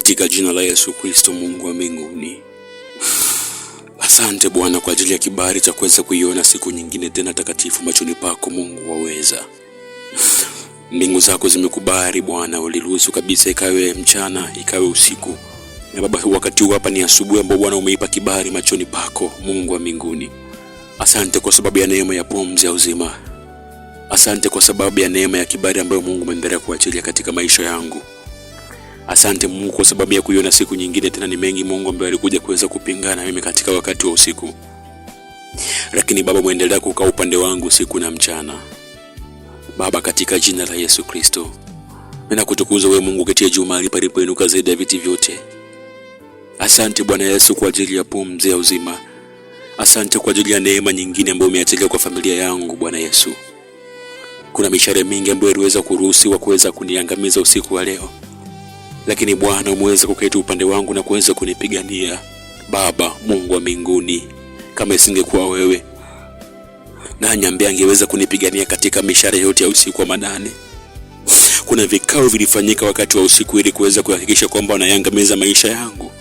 Katika jina la Yesu Kristo, Mungu wa mbinguni, asante Bwana kwa ajili ya kibali cha kuweza kuiona siku nyingine tena takatifu machoni pako. Mungu waweza, mbingu zako zimekubali Bwana, uliruhusu kabisa ikawe mchana ikawe usiku, na Baba wakati huu hapa ni asubuhi ambao Bwana umeipa kibali machoni pako. Mungu wa mbinguni, asante kwa sababu ya neema ya pumzi ya uzima. Asante kwa sababu ya neema ya kibali ambayo Mungu umeendelea kuachilia katika maisha yangu. Asante Mungu kwa sababu ya kuiona siku nyingine tena. Ni mengi Mungu ambaye alikuja kuweza kupingana mimi katika wakati wa usiku, lakini Baba muendelea kukaa upande wangu siku na mchana. Baba, katika jina la Yesu Kristo, ninakutukuza wewe Mungu ketia juu mahali palipoinuka zaidi ya viti vyote. Asante Bwana Yesu kwa ajili ya pumzi ya uzima. Asante kwa ajili ya neema nyingine ambayo umeachilia kwa familia yangu Bwana Yesu. Kuna mishale mingi ambayo iliweza kuruhusiwa kuweza kuniangamiza usiku wa leo, lakini Bwana umeweza kuketi upande wangu na kuweza kunipigania. Baba Mungu wa mbinguni, kama isingekuwa wewe, nani ambaye angeweza kunipigania katika mishale yote ya usiku wa manane? Kuna vikao vilifanyika wakati wa usiku ili kuweza kuhakikisha kwamba wanayangamiza maisha yangu,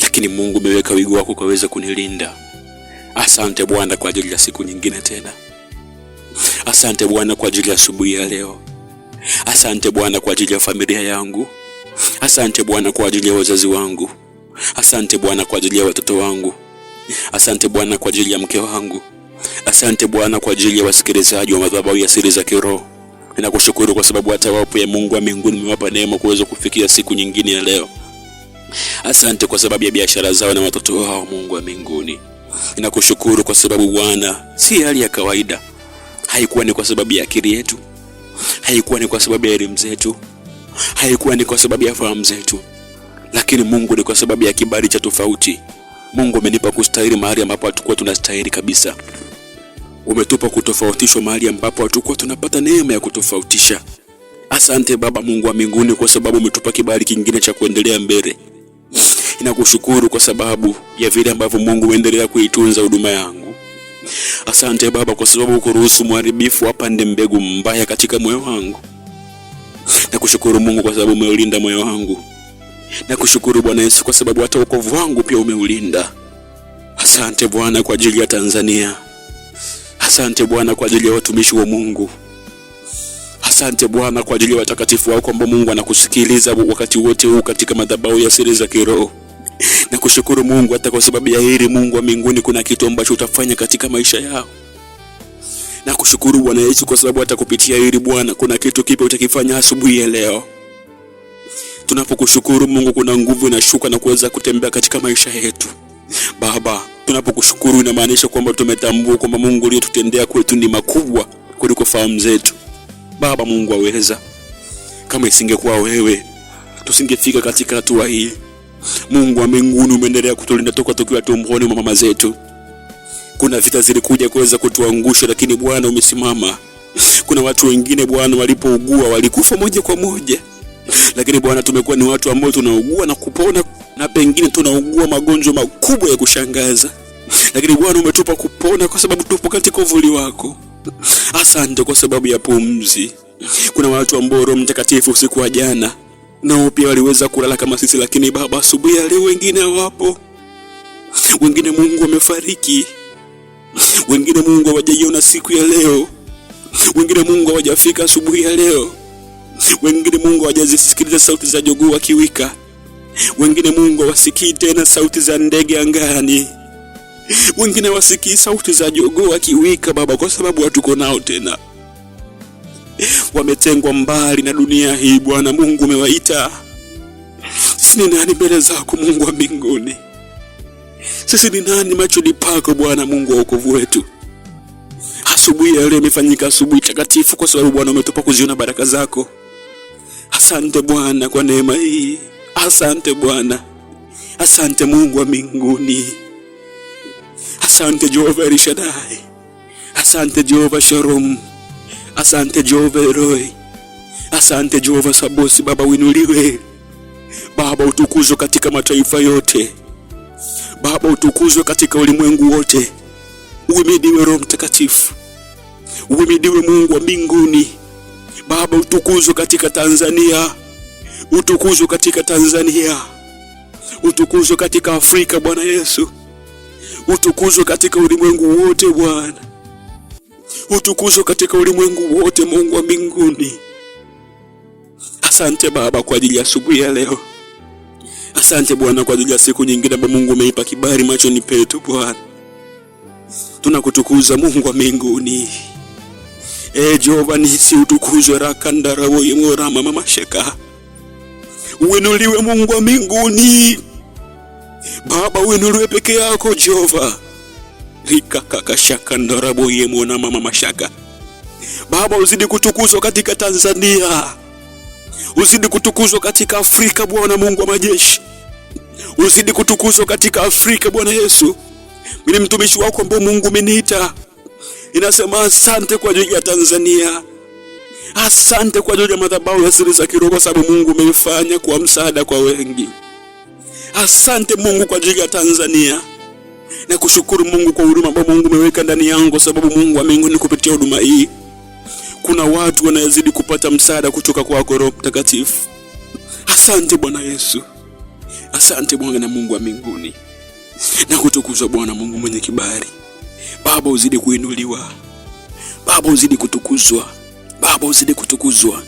lakini Mungu umeweka wigo wako kuweza kunilinda. Asante Bwana kwa ajili ya siku nyingine tena. Asante Bwana kwa ajili ya asubuhi ya leo. Asante Bwana kwa ajili ya familia yangu. Asante Bwana kwa ajili ya wazazi wangu. Asante Bwana kwa ajili ya watoto wangu. Asante Bwana kwa ajili ya mke wangu. Asante Bwana kwa ajili ya wasikilizaji wa madhabahu ya siri za kiroho. Ninakushukuru kwa sababu hata wapo ya Mungu wa mbinguni umewapa neema kuweza kufikia siku nyingine ya leo. Asante kwa sababu ya biashara zao na watoto wao Mungu wa mbinguni. Ninakushukuru kwa sababu Bwana si hali ya kawaida. Haikuwa ni kwa sababu ya akili yetu, haikuwa ni kwa sababu ya elimu zetu, haikuwa ni kwa sababu ya fahamu zetu, lakini Mungu ni kwa sababu ya kibali cha tofauti. Mungu amenipa kustahili mahali ambapo hatukuwa tunastahili kabisa. Umetupa kutofautishwa mahali ambapo hatukuwa tunapata neema ya kutofautisha. Asante Baba Mungu wa mbinguni kwa sababu umetupa kibali kingine cha kuendelea mbele. Ninakushukuru kwa sababu ya vile ambavyo Mungu uendelea kuitunza huduma yangu. Asante Baba kwa sababu kuruhusu mharibifu apande mbegu mbaya katika moyo wangu. Nakushukuru Mungu kwa sababu umeulinda moyo wangu. Nakushukuru Bwana Yesu kwa sababu hata wokovu wangu pia umeulinda. Asante Bwana kwa ajili ya Tanzania. Asante Bwana kwa ajili ya watumishi wa Mungu. Asante Bwana kwa ajili ya watakatifu wako ambao Mungu anakusikiliza wakati wote huu katika madhabahu ya siri za kiroho. Nakushukuru Mungu hata kwa sababu ya hili Mungu wa mbinguni kuna kitu ambacho utafanya katika maisha yao. Nakushukuru Bwana Yesu kwa sababu hata kupitia hili Bwana kuna kitu kipya utakifanya asubuhi ya leo. Tunapokushukuru Mungu kuna nguvu inashuka na kuweza kutembea katika maisha yetu. Baba, tunapokushukuru inamaanisha kwamba tumetambua kwamba Mungu aliyotutendea kwetu ni makubwa kuliko fahamu zetu. Baba Mungu aweza, kama isingekuwa wewe tusingefika katika hatua hii. Mungu wa mbinguni umeendelea kutulinda toka tukiwa tumboni mwa mama zetu. Kuna vita zilikuja kuweza kutuangusha, lakini Bwana umesimama. Kuna watu wengine Bwana walipougua walikufa moja kwa moja, lakini Bwana tumekuwa ni watu ambao tunaugua na kupona, na pengine tunaugua magonjwa makubwa ya kushangaza, lakini Bwana umetupa kupona kwa sababu tupo katika uvuli wako. Asante kwa sababu ya pumzi. Kuna watu ambao Roho Mtakatifu usiku wa jana nao pia waliweza kulala kama sisi, lakini Baba asubuhi ya leo wengine hawapo. Wengine Mungu wamefariki. Wengine Mungu hawajaiona siku ya leo. Wengine Mungu hawajafika asubuhi ya leo. Wengine Mungu hawajazisikiliza sauti za jogoo wakiwika. Wengine Mungu hawasikii tena sauti za ndege angani. Wengine wasikii sauti za jogoo wakiwika Baba kwa sababu hatuko nao tena. Wametengwa mbali na dunia hii Bwana Mungu umewaita. Sisi ni nani mbele zako Mungu wa mbinguni? Sisi ni nani machoni pako Bwana Mungu wa wokovu wetu? Asubuhi ya leo imefanyika asubuhi takatifu kwa sababu Bwana umetupa kuziona baraka zako. Asante Bwana kwa neema hii. Asante Bwana. Asante Mungu wa mbinguni. Asante Jehova El Shaddai. Asante Jehova Shalom. Asante Jehova Eloi. Asante Jehova Sabaoth. Baba uinuliwe. Baba utukuzwe katika mataifa yote. Baba utukuzwe katika ulimwengu wote. Uhimidiwe Roho Mtakatifu. Uhimidiwe Mungu wa mbinguni. Baba utukuzwe katika Tanzania. Utukuzwe katika Tanzania, utukuzwe katika Afrika Bwana Yesu, utukuzwe katika ulimwengu wote Bwana, utukuzwe katika ulimwengu wote Mungu wa mbinguni. Asante Baba kwa ajili ya asubuhi ya leo. Asante Bwana kwa ajili ya siku nyingine ambayo Mungu umeipa kibali machoni petu Bwana. Tunakutukuza Mungu wa mbinguni. Jehova nisi utukuzwe rakandarawo yemora mama masheka. Uinuliwe Mungu wa mbinguni. Baba uinuliwe peke yako Jehova. Rika kakashaka ndarabo yemona mama mashaka. Baba uzidi kutukuzwa katika Tanzania. Uzidi kutukuzwa katika Afrika Bwana Mungu wa majeshi. Uzidi kutukuzwa katika Afrika Bwana Yesu. Mimi mtumishi wako ambaye Mungu umeniita. Ninasema asante kwa ajili ya Tanzania. Asante kwa ajili ya madhabahu ya siri za kiroho sababu Mungu umeifanya kwa msaada kwa wengi. Asante Mungu kwa ajili ya Tanzania. Na kushukuru Mungu kwa huduma ambayo Mungu umeweka ndani yangu sababu Mungu wa mbinguni kupitia huduma hii kuna watu wanazidi kupata msaada kutoka kwa Roho Mtakatifu. Asante Bwana Yesu. Asante Bwana na Mungu wa mbinguni. Na kutukuzwa Bwana Mungu mwenye kibali. Baba uzidi kuinuliwa. Baba uzidi kutukuzwa. Baba uzidi kutukuzwa.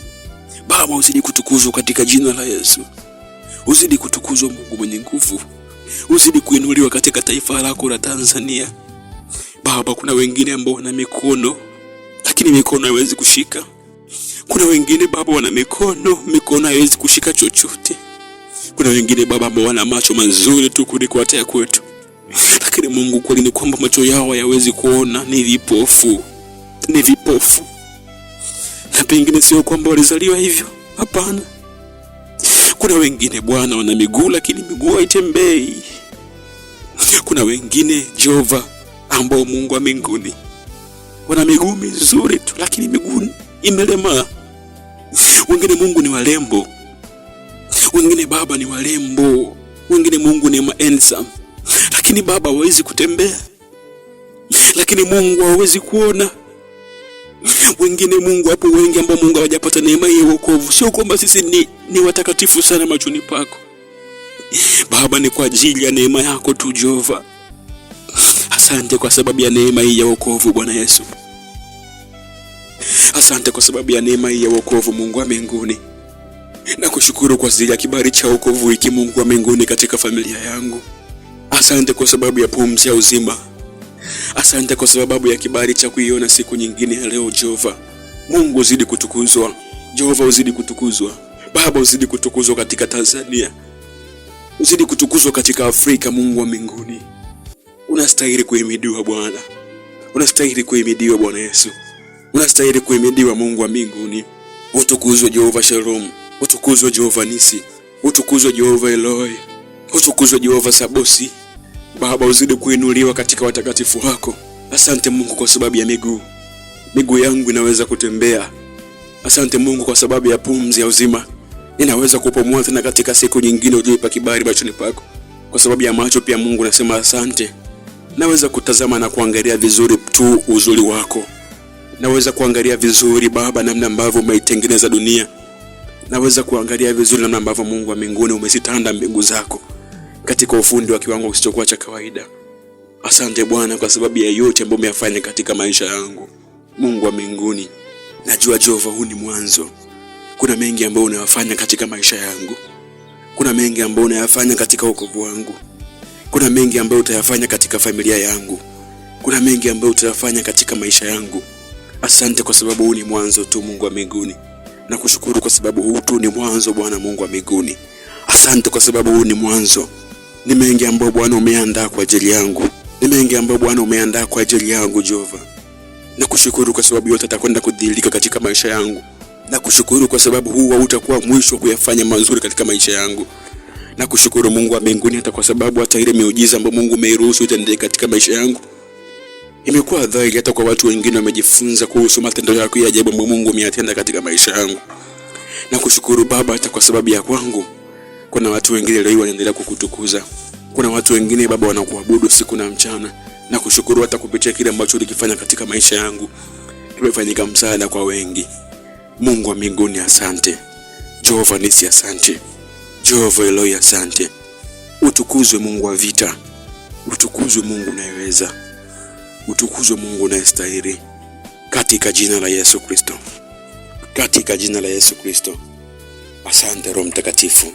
Baba uzidi kutukuzwa katika jina la Yesu. Uzidi kutukuzwa Mungu mwenye nguvu. Uzidi kuinuliwa katika taifa lako la Tanzania. Baba kuna wengine ambao wana mikono lakini mikono haiwezi kushika. Kuna wengine Baba wana mikono haiwezi kushika chochote. Kuna wengine Baba ambao wana macho mazuri tu kuliko hata ya kwetu. Lakini Mungu kweli ni kwamba macho yao hayawezi kuona, ni vipofu. Ni vipofu. Na pengine sio kwamba walizaliwa hivyo. Hapana. Kuna wengine Bwana wana miguu lakini miguu haitembei. Kuna wengine Jehova ambao Mungu wa mbinguni wana miguu mizuri tu lakini miguu imelemaa. Wengine Mungu ni walembo. Wengine Baba ni walembo. Wengine Mungu ni handsome. Lakini Baba hawezi kutembea. Lakini Mungu hawezi kuona. Wengine Mungu hapo wengi ambao Mungu hawajapata neema ya wokovu. Sio kwamba sisi ni watakatifu sana machoni pako. Baba ni kwa ajili ya neema yako tu Jehova. Asante kwa sababu ya neema hii ya wokovu Bwana Yesu. Asante kwa sababu ya neema hii ya wokovu Mungu wa mbinguni. Na kushukuru kwa ajili ya kibali cha wokovu hiki Mungu wa mbinguni katika familia yangu. Asante kwa sababu ya pumzi ya uzima. Asante kwa sababu ya kibali cha kuiona siku nyingine ya leo Jehova. Mungu uzidi kutukuzwa. Jehova uzidi kutukuzwa. Baba uzidi kutukuzwa katika Tanzania. Uzidi kutukuzwa katika Afrika Mungu wa mbinguni. Unastahili kuhimidiwa Bwana. Unastahili kuhimidiwa Bwana Yesu. Unastahili kuhimidiwa Mungu wa mbinguni. Utukuzwe Jehova Shalom. Utukuzwe Jehova Nisi. Utukuzwe Jehova Eloi. Utukuzwe Jehova Sabosi. Baba uzidi kuinuliwa katika watakatifu wako. Asante Mungu kwa sababu ya miguu. Miguu yangu inaweza kutembea. Asante Mungu kwa sababu ya pumzi ya uzima. Ninaweza kupumua tena katika siku nyingine uliyoipa kibali machoni pako. Kwa sababu ya macho pia Mungu nasema asante. Naweza kutazama na kuangalia vizuri tu uzuri wako. Naweza kuangalia vizuri Baba namna ambavyo umeitengeneza dunia. Naweza kuangalia vizuri namna ambavyo Mungu wa mbinguni umezitanda mbingu zako katika ufundi wa kiwango kisichokuwa cha kawaida. Asante Bwana kwa sababu ya yote ambayo umeyafanya katika maisha yangu. Mungu wa mbinguni, najua Jehova huu ni mwanzo. Kuna mengi ambayo unayafanya katika maisha yangu. Kuna mengi ambayo unayafanya katika wokovu wangu. Kuna mengi ambayo utayafanya katika familia yangu. Kuna mengi ambayo utayafanya katika maisha yangu. Asante kwa sababu huu ni mwanzo tu Mungu wa mbinguni. Na kushukuru kwa sababu huu tu ni mwanzo Bwana Mungu wa mbinguni. Asante kwa sababu huu ni mwanzo. Ni mengi ambayo Bwana umeandaa kwa ajili yangu. Ni mengi ambayo Bwana umeandaa kwa ajili yangu Jehova. Na kushukuru kwa sababu yote atakwenda kudhihirika katika maisha yangu. Na kushukuru kwa sababu huu hautakuwa mwisho kuyafanya mazuri katika maisha yangu. Na kushukuru Mungu wa mbinguni hata kwa sababu hata ile miujiza ambayo Mungu umeiruhusu itendeke katika maisha yangu imekuwa dhahiri hata kwa watu wengine wamejifunza kuhusu matendo yako ya ajabu ambayo Mungu umeyatenda katika maisha yangu. Na kushukuru Baba hata kwa sababu ya kwangu kuna watu wengine leo wanaendelea kukutukuza. Kuna watu wengine Baba wanakuabudu siku na mchana. Na kushukuru hata kupitia kile ambacho ulikifanya katika maisha yangu kimefanyika msaada kwa wengi. Mungu wa mbinguni asante. Jehova Nisi, asante. Jehova Eloi, asante. Utukuzwe Mungu wa vita, utukuzwe Mungu unayeweza, utukuzwe Mungu unayestahili, katika jina la Yesu Kristo, katika jina la Yesu Kristo. Asante Roho Mtakatifu,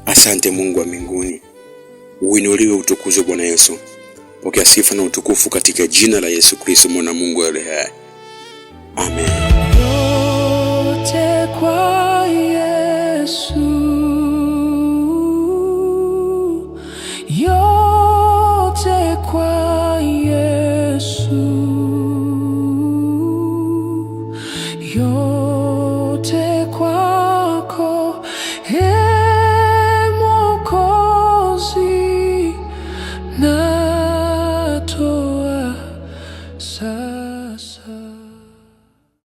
asante Mungu wa mbinguni. Uinuliwe, utukuzwe Bwana Yesu. Pokea sifa na utukufu katika jina la Yesu Kristo, mwana Mungu aliye hai. Amen. Yote kwa Yesu, yote kwa Yesu, yote